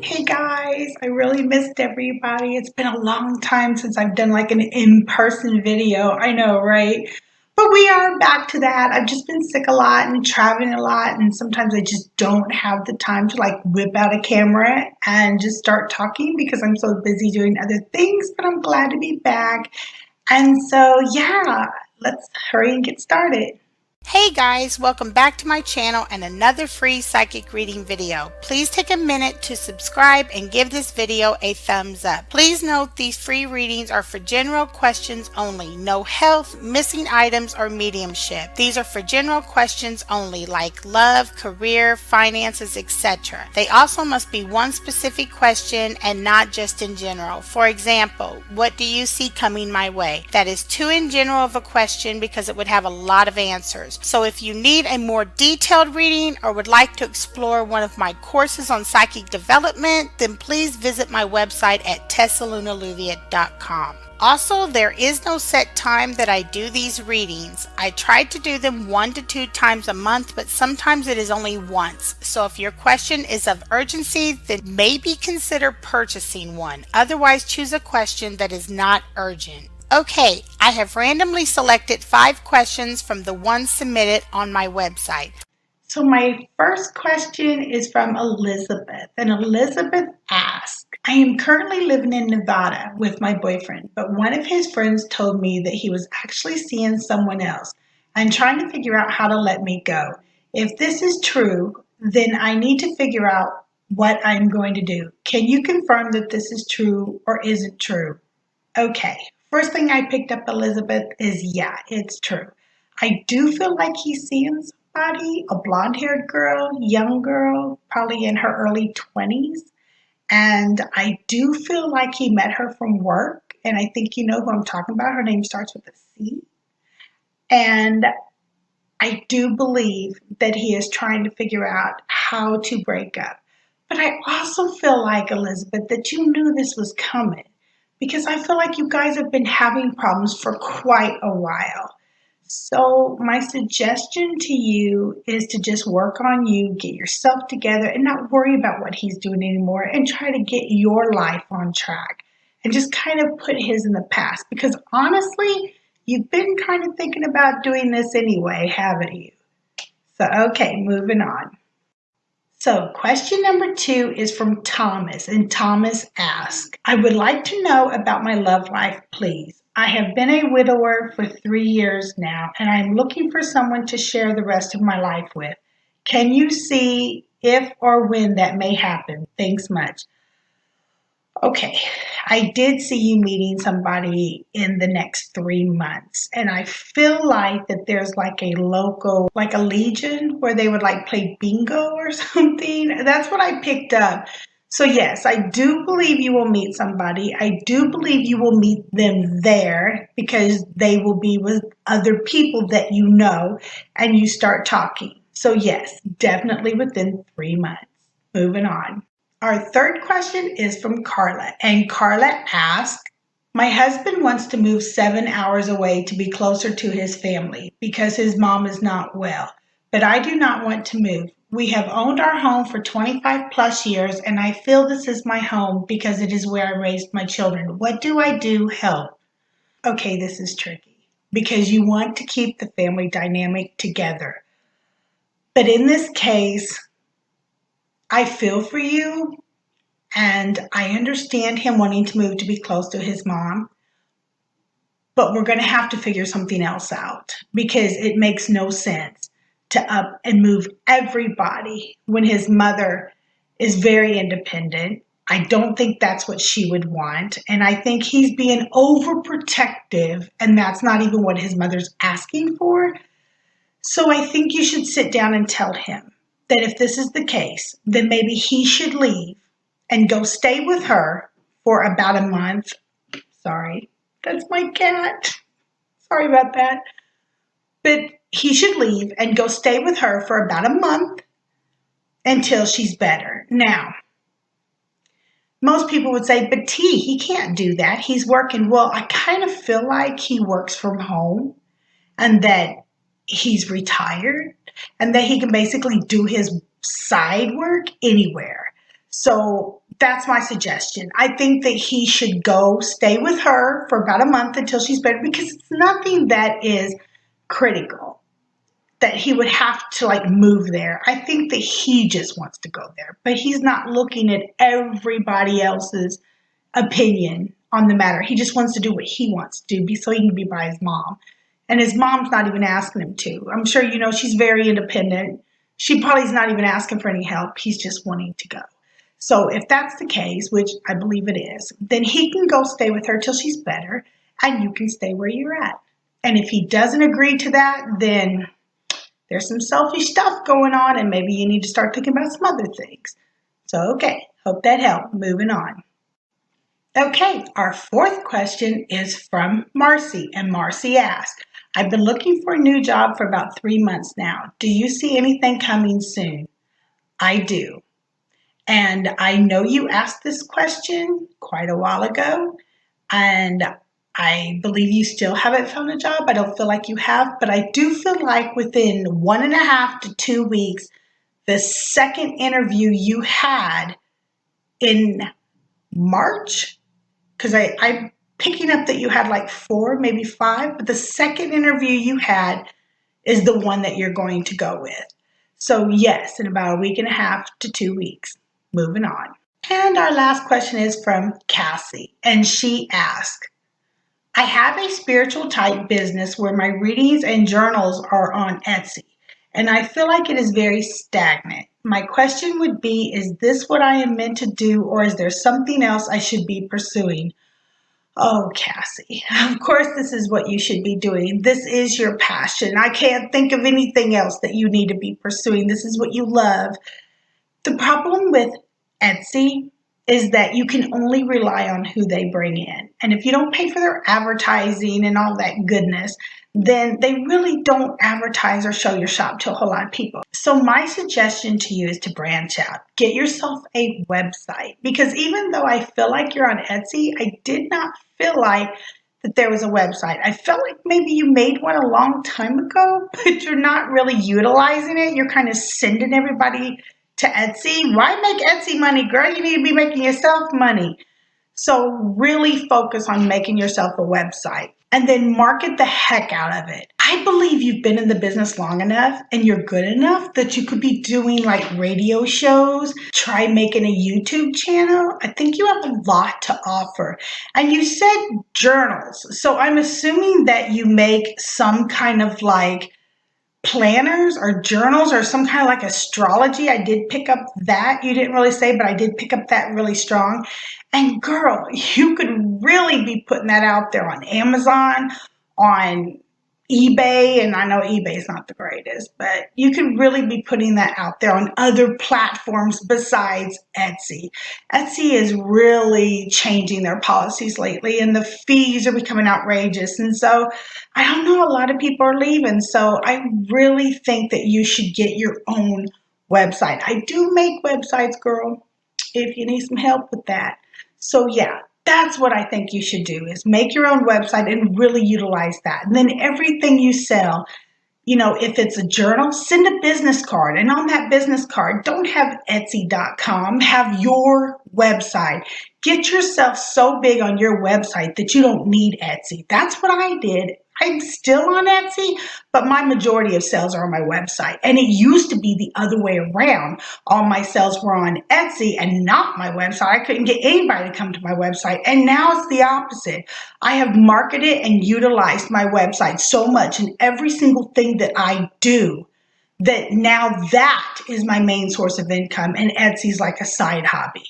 Hey guys, I really missed everybody. It's been a long time since I've done like an in-person video. I know, right? But we are back to that. I've just been sick a lot and traveling a lot, and sometimes I just don't have the time to like whip out a camera and just start talking because I'm so busy doing other things. But I'm glad to be back. And so, yeah, let's hurry and get started. Hey guys, welcome back to my channel and another free psychic reading video. Please take a minute to subscribe and give this video a thumbs up. Please note these free readings are for general questions only. No health, missing items, or mediumship. These are for general questions only like love, career, finances, etc. They also must be one specific question and not just in general. For example, what do you see coming my way? That is too in general of a question because it would have a lot of answers. So if you need a more detailed reading or would like to explore one of my courses on psychic development, then please visit my website at TessaLunaLluvia.com. Also, there is no set time that I do these readings. I try to do them 1 to 2 times a month, but sometimes it is only once. So if your question is of urgency, then maybe consider purchasing one. Otherwise, choose a question that is not urgent. Okay, I have randomly selected 5 questions from the ones submitted on my website. So my first question is from Elizabeth, and Elizabeth asks, I am currently living in Nevada with my boyfriend, but one of his friends told me that he was actually seeing someone else. I'm trying to figure out how to let me go. If this is true, then I need to figure out what I'm going to do. Can you confirm that this is true or isn't true? Okay, first thing I picked up, Elizabeth, is yeah, it's true. I do feel like he's seeing somebody, a blonde haired girl, young girl, probably in her early 20s. And I do feel like he met her from work. And I think you know who I'm talking about. Her name starts with a C. And I do believe that he is trying to figure out how to break up. But I also feel like, Elizabeth, that you knew this was coming because I feel like you guys have been having problems for quite a while. So, my suggestion to you is to just work on you, get yourself together, and not worry about what he's doing anymore and try to get your life on track and just kind of put his in the past. Because honestly, you've been kind of thinking about doing this anyway, haven't you? So, okay, moving on. So, question number 2 is from Thomas, and Thomas asks, I would like to know about my love life, please. I have been a widower for 3 years now, and I'm looking for someone to share the rest of my life with. Can you see if or when that may happen? Thanks much. Okay, I did see you meeting somebody in the next 3 months, and I feel like that there's like a local, like a Legion, where they would like play bingo or something. That's what I picked up. So, yes, I do believe you will meet somebody. I do believe you will meet them there because they will be with other people that you know and you start talking. So, yes, definitely within 3 months. Moving on. Our third question is from Carla, and Carla asks, my husband wants to move 7 hours away to be closer to his family because his mom is not well, but I do not want to move. We have owned our home for 25 plus years, and I feel this is my home because it is where I raised my children. What do I do? Help. Okay, this is tricky because you want to keep the family dynamic together. But in this case, I feel for you. And I understand him wanting to move to be close to his mom, but we're going to have to figure something else out because it makes no sense to up and move everybody when his mother is very independent. I don't think that's what she would want. And I think he's being overprotective, and that's not even what his mother's asking for. So I think you should sit down and tell him that if this is the case, then maybe he should leave and go stay with her for about a month. Sorry, that's my cat. Sorry about that. But he should leave and go stay with her for about a month until she's better. Now, most people would say, but he can't do that. He's working. Well, I kind of feel like he works from home and that he's retired and that he can basically do his side work anywhere. So that's my suggestion. I think that he should go stay with her for about a month until she's better, because it's nothing that is critical that he would have to like move there. I think that he just wants to go there, but he's not looking at everybody else's opinion on the matter. He just wants to do what he wants to do so he can be by his mom. And his mom's not even asking him to. I'm sure you know she's very independent. She probably is not even asking for any help. He's just wanting to go. So if that's the case, which I believe it is, then he can go stay with her till she's better and you can stay where you're at. And if he doesn't agree to that, then there's some selfish stuff going on and maybe you need to start thinking about some other things. So, okay, hope that helped. Moving on. Okay, our fourth question is from Marcy, and Marcy asked, I've been looking for a new job for about 3 months now. Do you see anything coming soon? I do. And I know you asked this question quite a while ago, and I believe you still haven't found a job. I don't feel like you have, but I do feel like within 1.5 to 2 weeks, the second interview you had in March, because I'm picking up that you had like 4, maybe 5, but the second interview you had is the one that you're going to go with. So yes, in about 1.5 to 2 weeks. Moving on. And our last question is from Cassie, and she asked, I have a spiritual type business where my readings and journals are on Etsy, and I feel like it is very stagnant. My question would be, is this what I am meant to do, or is there something else I should be pursuing? Oh, Cassie, of course this is what you should be doing. This is your passion. I can't think of anything else that you need to be pursuing. This is what you love. The problem with Etsy is that you can only rely on who they bring in. And if you don't pay for their advertising and all that goodness, then they really don't advertise or show your shop to a whole lot of people. So my suggestion to you is to branch out. Get yourself a website, because even though I feel like you're on Etsy, I did not feel like that there was a website. I felt like maybe you made one a long time ago, but you're not really utilizing it. You're kind of sending everybody to Etsy. Why make Etsy money, girl? You need to be making yourself money. So really focus on making yourself a website and then market the heck out of it. I believe you've been in the business long enough and you're good enough that you could be doing like radio shows. Try making a YouTube channel. I think you have a lot to offer. And you said journals. So I'm assuming that you make some kind of like planners or journals or some kind of like astrology. I did pick up that. You didn't really say, but I did pick up that really strong. And girl, you could really be putting that out there on Amazon, on eBay, and I know eBay is not the greatest, but you could really be putting that out there on other platforms besides Etsy. Etsy is really changing their policies lately, and the fees are becoming outrageous. And so I don't know, a lot of people are leaving. So I really think that you should get your own website. I do make websites, girl, if you need some help with that. So yeah, that's what I think you should do, is make your own website and really utilize that. And then everything you sell, you know, if it's a journal, send a business card. And on that business card, don't have Etsy.com, have your website. Get yourself so big on your website that you don't need Etsy. That's what I did. I'm still on Etsy, but my majority of sales are on my website. And it used to be the other way around. All my sales were on Etsy and not my website. I couldn't get anybody to come to my website. And now it's the opposite. I have marketed and utilized my website so much in every single thing that I do that now that is my main source of income, and Etsy's like a side hobby.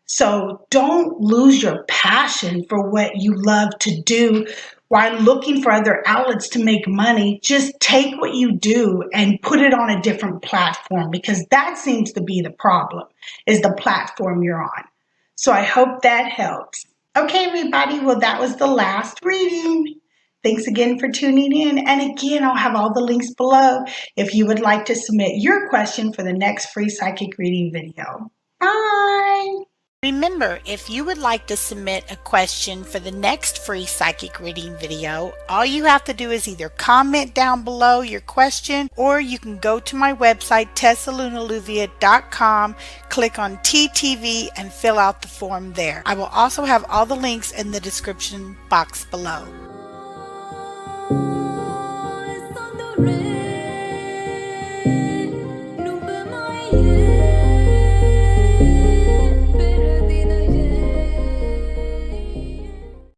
So don't lose your passion for what you love to do while looking for other outlets to make money. Just take what you do and put it on a different platform, because that seems to be the problem, is the platform you're on. So I hope that helps. Okay, everybody. Well, that was the last reading. Thanks again for tuning in. And again, I'll have all the links below if you would like to submit your question for the next free psychic reading video. Bye. Remember, if you would like to submit a question for the next free psychic reading video, all you have to do is either comment down below your question, or you can go to my website, TessaLunaLluvia.com, click on TTV, and fill out the form there. I will also have all the links in the description box below.